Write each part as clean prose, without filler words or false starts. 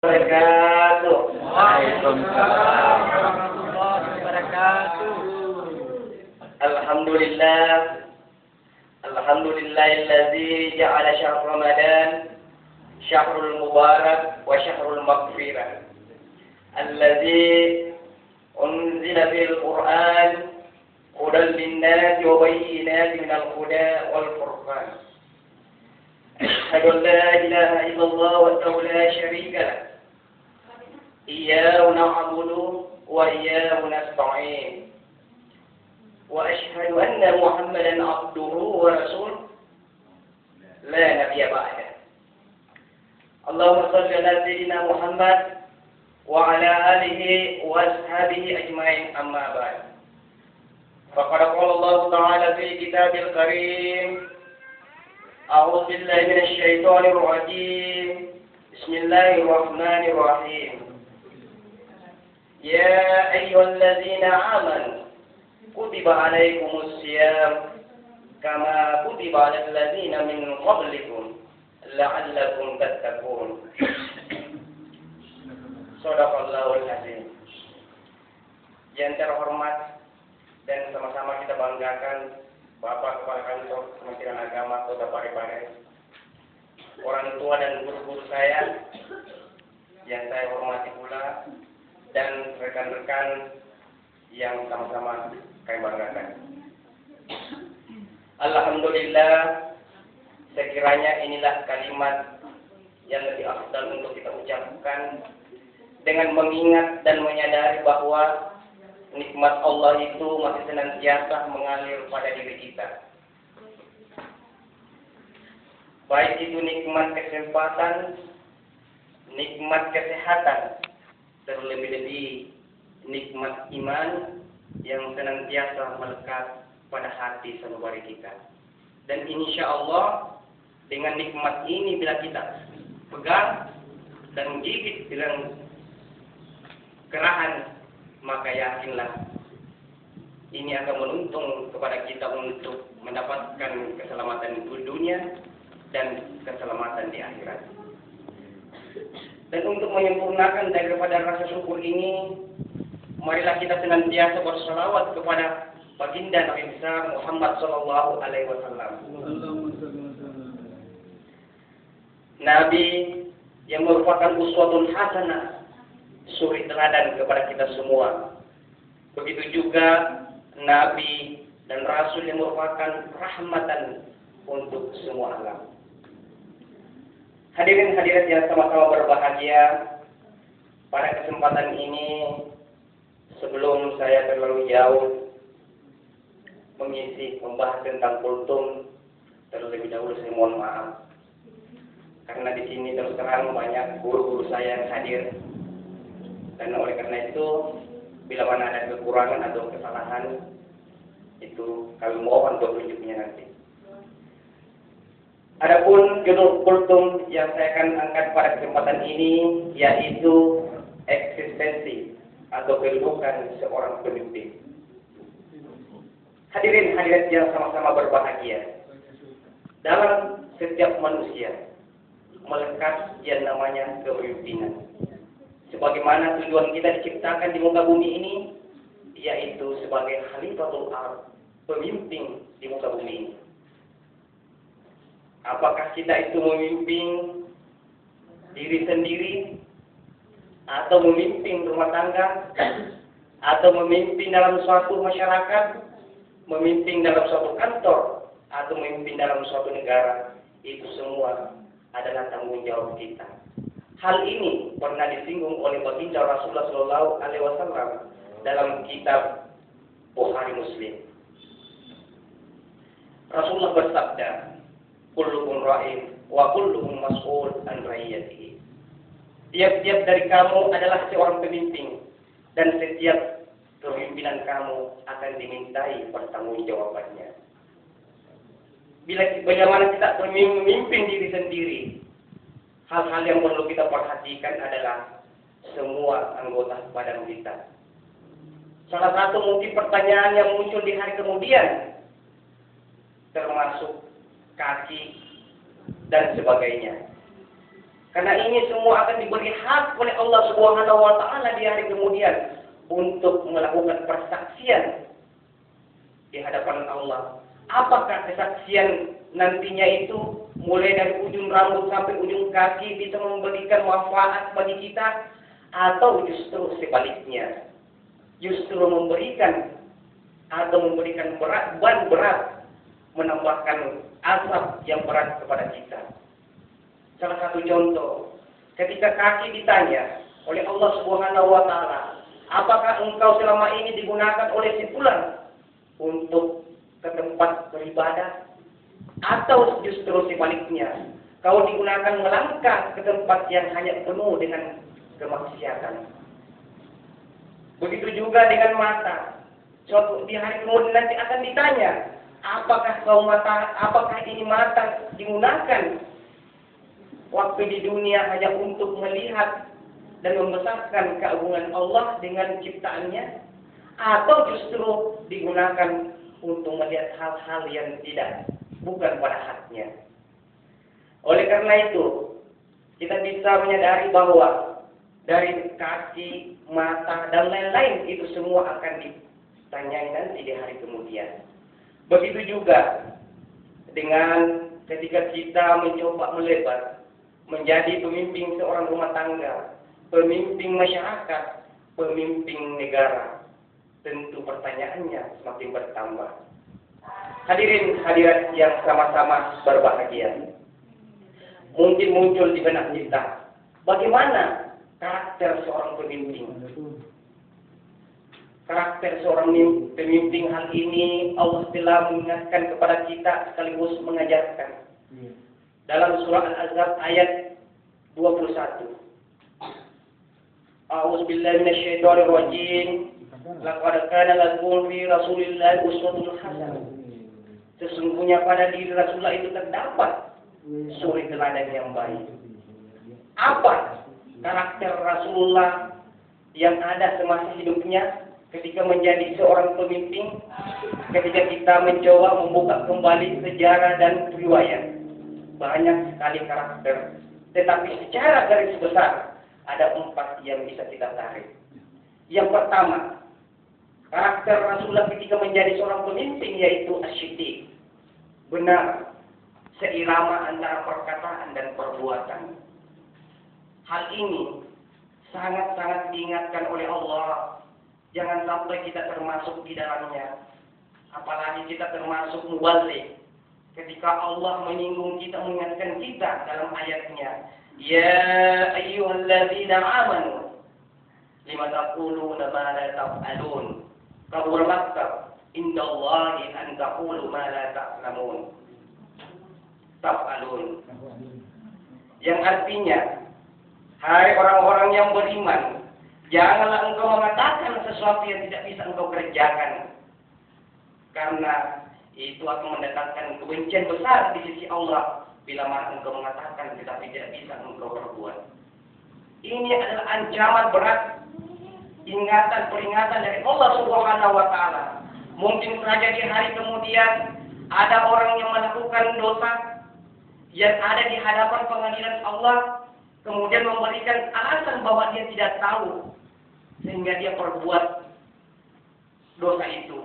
Wabarakatuh. Waalaikumsalam warahmatullahi wabarakatuh. Alhamdulillah. Alhamdulillahilladzi ja'ala syahr Ramadan syahrul mubarak wa syahrul maghfirah. Alladzi unzila fil Qur'an hudan lin-nasi wa bayyinatin minal huda wal furqan. Asyhadu an la ilaha illallah wahdahu la syarika lah. Iyyahu na'budu wa iyyahu nasta'in. Wa asyhadu anna Muhammadan 'abduhu wa rasuluh la nabiyya ba'dah. Allahumma shalli ala sayyidina Muhammad wa ala alihi wa ashabihi ajma'in, amma ba'd. Faqad qala Allah ta'ala fi kitabil karim, a'udzu billahi minasy syaithanir rajim. Bismillahirrahmanirrahim. Ya ayyuhalladzina amanu kutiba alaikumus syiyam kama kutiba alal ladzina min qablikum la'allakum tattaqun. Shadaqallahul azim. Yang terhormat dan sama-sama kita banggakan Bapak Kepala Kantor Kementerian Agama Kota Parepare, orang tua dan guru-guru saya yang saya hormati pula, dan rekan-rekan yang sama-sama kami banggakan. Alhamdulillah, sekiranya inilah kalimat yang lebih afdal untuk kita ucapkan dengan mengingat dan menyadari bahwa nikmat Allah itu masih senantiasa mengalir pada diri kita. Baik itu nikmat kesempatan, nikmat kesehatan, terlebih-lebih nikmat iman yang senantiasa melekat pada hati sanubari kita. Dan insya Allah dengan nikmat ini bila kita pegang dan menggigit dengan kerahan, maka yakinlah ini akan menuntun kepada kita untuk mendapatkan keselamatan di dunia dan keselamatan di akhirat. Dan untuk menyempurnakan daripada rasa syukur ini, marilah kita senantiasa berselawat kepada baginda Nabi besar Muhammad sallallahu alaihi wasallam. Nabi yang merupakan uswatun hasanah, suri teladan kepada kita semua. Begitu juga Nabi dan Rasul yang merupakan rahmatan untuk semua alam. Hadirin hadirat yang sama-sama berbahagia, pada kesempatan ini sebelum saya terlalu jauh membahas tentang kultum, terlebih dahulu saya mohon maaf karena di sini terus terang banyak guru-guru saya yang hadir, dan oleh karena itu bila mana ada kekurangan atau kesalahan itu kami mohon petunjuknya nanti. Adapun judul kultum yang saya akan angkat pada kesempatan ini yaitu eksistensi atau kehidupan seorang pemimpin. Hadirin hadirat yang sama-sama berbahagia, dalam setiap manusia melekat yang namanya kepemimpinan. Sebagaimana tujuan kita diciptakan di muka bumi ini yaitu sebagai khalifatul ardh, pemimpin di muka bumi ini. Apakah kita itu memimpin diri sendiri, atau memimpin rumah tangga, atau memimpin dalam suatu masyarakat, memimpin dalam suatu kantor, atau memimpin dalam suatu negara, itu semua adalah tanggung jawab kita. Hal ini pernah disinggung oleh baginda Rasulullah Shallallahu Alaihi Wasallam dalam kitab Bukhari Muslim. Rasulullah bersabda, kullukum ra'in wa kullukum mas'ul an ra'iyatihi. Tiap-tiap dari kamu adalah seorang pemimpin, dan setiap kepemimpinan kamu akan dimintai pertanggungjawabannya. Bila mana kita memimpin diri sendiri, hal-hal yang perlu kita perhatikan adalah semua anggota badan kita. Salah satu mungkin pertanyaan yang muncul di hari kemudian, termasuk kaki dan sebagainya. Karena ini semua akan diberi hak oleh Allah Subhanahu wa taala di hari kemudian untuk melakukan persaksian di hadapan Allah. Apakah kesaksian nantinya itu mulai dari ujung rambut sampai ujung kaki bisa memberikan manfaat bagi kita, atau justru sebaliknya, justru memberikan beban berat, menambahkan azab yang berat kepada kita. Salah satu contoh, ketika kaki ditanya oleh Allah Subhanahu wa taala, apakah engkau selama ini digunakan oleh si fulan untuk ke tempat beribadah, atau justru sebaliknya, kau digunakan melangkah ke tempat yang hanya penuh dengan kemaksiatan. Begitu juga dengan mata. Suatu di hari kemudian nanti akan ditanya, apakah ini mata digunakan waktu di dunia hanya untuk melihat dan membesarkan keagungan Allah dengan ciptaannya, atau justru digunakan untuk melihat hal-hal yang bukan pada haknya. Oleh karena itu, kita bisa menyadari bahwa dari kaki, mata, dan lain-lain itu semua akan ditanyai nanti di hari kemudian. Begitu juga dengan ketika kita mencoba melebar menjadi pemimpin seorang rumah tangga, pemimpin masyarakat, pemimpin negara, tentu pertanyaannya semakin bertambah. Hadirin hadirat yang sama-sama berbahagia, mungkin muncul di benak kita, bagaimana karakter seorang pemimpin? Karakter seorang pemimpin hal ini Allah telah mengingatkan kepada kita sekaligus mengajarkan. Dalam surah Al-Ahzab ayat 21. A'udzu billahi minasyaitonir rajim. Laqad kana lakum fi Rasulillahi uswatun hasanah. Sesungguhnya pada diri Rasulullah itu terdapat suri teladan yang baik. Apa karakter Rasulullah yang ada semasa hidupnya ketika menjadi seorang pemimpin? Ketika kita mencoba membuka kembali sejarah dan riwayat, banyak sekali karakter, tetapi secara garis besar ada 4 yang bisa kita tarik. Yang pertama, karakter Rasulullah ketika menjadi seorang pemimpin yaitu asyiddiq, benar, seirama antara perkataan dan perbuatan. Hal ini sangat-sangat diingatkan oleh Allah. Jangan sampai kita termasuk di dalamnya, apalagi kita termasuk mubalik. Ketika Allah menyinggung kita, mengingatkan kita dalam ayatnya, ya ayyuhalladzina amanu lima taquluna ma la taf'alun kabura maktab indallahi an taqulu ma la taf'alun. Yang artinya, hai orang-orang yang beriman, janganlah engkau mengatakan sesuatu yang tidak bisa engkau kerjakan, karena itu akan mendatangkan kebencian besar di sisi Allah bila mana engkau mengatakan tetapi tidak bisa engkau perbuat. Ini adalah ancaman berat, ingatan peringatan dari Allah Subhanahu wa taala. Mungkin saja di hari kemudian ada orang yang melakukan dosa yang ada di hadapan pengadilan Allah, kemudian memberikan alasan bahwa dia tidak tahu sehingga dia perbuat dosa itu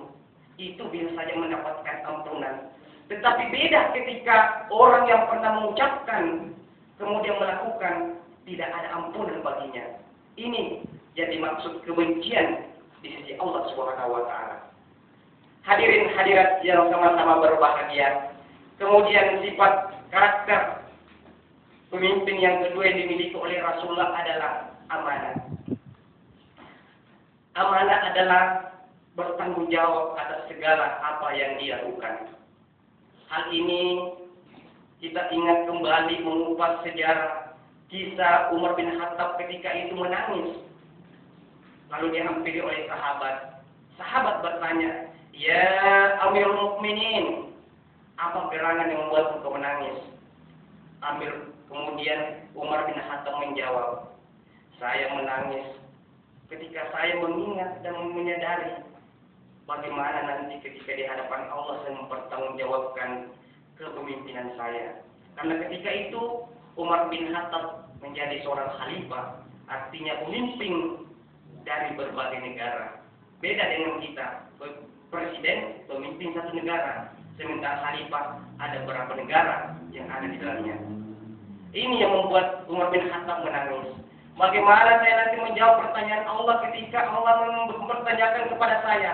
bisa saja mendapatkan ampunan. Tetapi beda ketika orang yang pernah mengucapkan kemudian melakukan, tidak ada ampunan baginya. Ini jadi maksud kebencian di sisi Allah Subhanahu wa taala. Hadirin hadirat yang sama-sama berbahagia. Kemudian sifat karakter pemimpin yang kedua yang dimiliki oleh Rasulullah adalah amanah. Amanah adalah bertanggung jawab atas segala apa yang dia lakukan. Hal ini kita ingat kembali mengupas sejarah kisah Umar bin Khattab ketika itu menangis. Lalu dihampiri oleh sahabat. Sahabat bertanya, ya Amirul Mukminin, apa gerangan yang membuat engkau menangis? Kemudian Umar bin Khattab menjawab, saya menangis ketika saya mengingat dan menyadari bagaimana nanti ketika di hadapan Allah saya mempertanggungjawabkan kepemimpinan saya. Karena ketika itu Umar bin Khattab menjadi seorang khalifah, artinya pemimpin dari berbagai negara. Beda dengan kita, presiden pemimpin satu negara, sementara khalifah ada beberapa negara yang ada di dalamnya. Ini yang membuat Umar bin Khattab menangis. Bagaimana saya nanti menjawab pertanyaan Allah ketika Allah mempertanyakan kepada saya,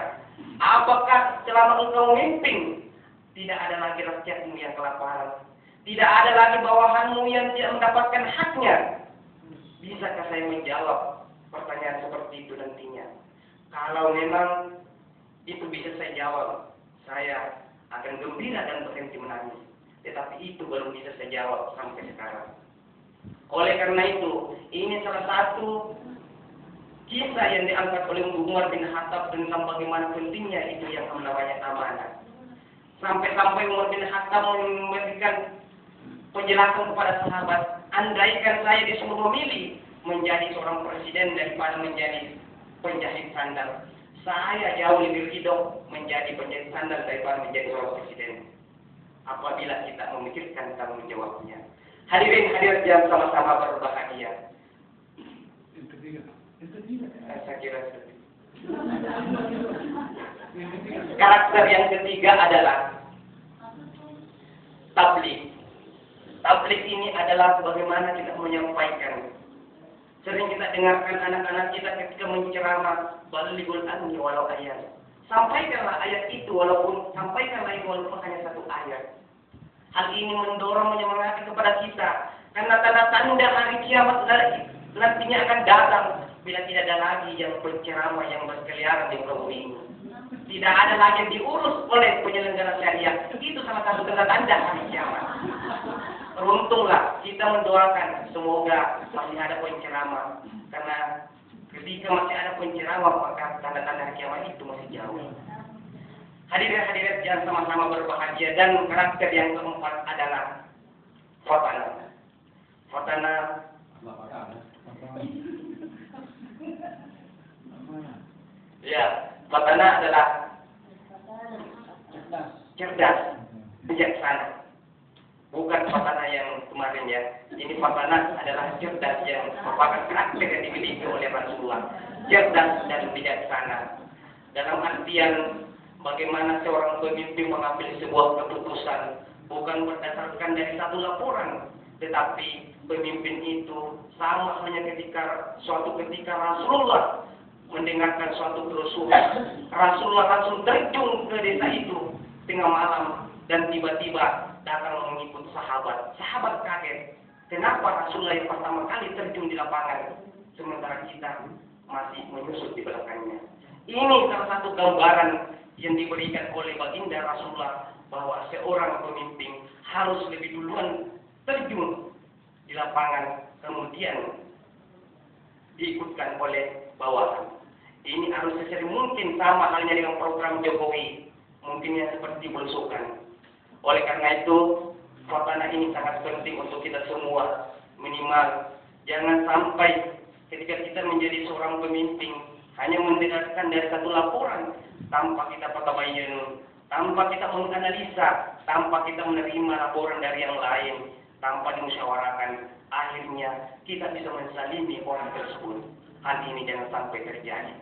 apakah selama engkau memimpin tidak ada lagi rakyatmu yang kelaparan, tidak ada lagi bawahanmu yang tidak mendapatkan haknya? Bisakah saya menjawab pertanyaan seperti itu nantinya? Kalau memang itu bisa saya jawab, saya akan gembira dan berhenti menangis. Tetapi itu belum bisa saya jawab sampai sekarang. Oleh karena itu, ini salah satu kisah yang diangkat oleh Umar bin Khattab tentang bagaimana pentingnya itu yang namanya amanah. Sampai-sampai Umar bin Khattab memberikan penjelasan kepada sahabat, andaikan saya disuruh memilih menjadi seorang presiden daripada menjadi penjahit sandal, saya jauh lebih ridho menjadi penjahit sandal daripada menjadi seorang presiden. Apabila kita memikirkan tanggung jawabnya. Hadirin hadirat yang sama-sama berbahagia. Saya kira seperti itu. Karakter yang ketiga adalah tabligh. Tabligh ini adalah bagaimana kita menyampaikan. Sering kita dengarkan anak-anak kita ketika menceramah, balighul anni walau ayat. Sampaikanlah ayat itu walaupun hanya satu ayat. Hal ini mendorong menyemangati kepada kita karena tanda-tanda hari kiamat nantinya akan datang bila tidak ada lagi yang penceramah yang berkeliaran di muka bumi ini. Tidak ada lagi yang diurus oleh penyelenggara syariah. Itu salah satu tanda-tanda hari kiamat. Beruntunglah kita mendoakan semoga masih ada penceramah, karena ketika masih ada penceramah maka tanda-tanda hari kiamat itu masih jauh. Hadirin yang sama-sama berbahagia, dan karakter yang keempat adalah Fatanah. Fatanah adalah cerdas, bijaksana. Bukan Fatanah yang kemarin ya. Ini Fatanah adalah cerdas yang merupakan karakter yang dimiliki oleh Rasulullah. Cerdas dan bijaksana. Dalam artian bagaimana seorang pemimpin mengambil sebuah keputusan bukan berdasarkan dari satu laporan, tetapi pemimpin itu sama hanya suatu ketika Rasulullah mendengarkan suatu kerusuhan. Rasulullah langsung terjun ke desa itu tengah malam dan tiba-tiba datang mengikut sahabat. Sahabat kaget. Kenapa Rasulullah yang pertama kali terjun di lapangan, sementara kita masih menyusul di belakangnya? Ini salah satu gambaran yang diberikan oleh baginda Rasulullah bahwa seorang pemimpin harus lebih duluan terjun di lapangan, kemudian diikutkan oleh bawahan. Ini harus sesering mungkin sama halnya dengan program Jokowi, mungkinnya seperti belusukan. Oleh karena itu, Fatanah ini sangat penting untuk kita semua. Minimal, jangan sampai ketika kita menjadi seorang pemimpin hanya mendengarkan dari satu laporan tanpa kita patabayun, tanpa kita menganalisa, tanpa kita menerima laporan dari yang lain, tanpa dimusyawarahkan. Akhirnya kita bisa mensalimi orang tersebut. Hal ini jangan sampai terjadi.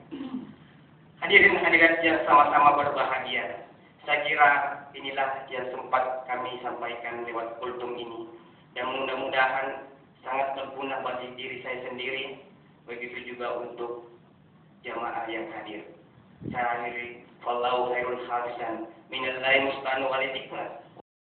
Hadirin hadirat yang sama-sama berbahagia. Saya kira inilah yang sempat kami sampaikan lewat kultum ini. Dan mudah-mudahan sangat berguna bagi diri saya sendiri, begitu juga untuk jamaah yang hadir. Saya akhiri, wallahu khairul hafisan, minallahi musta'an walid ikhlas.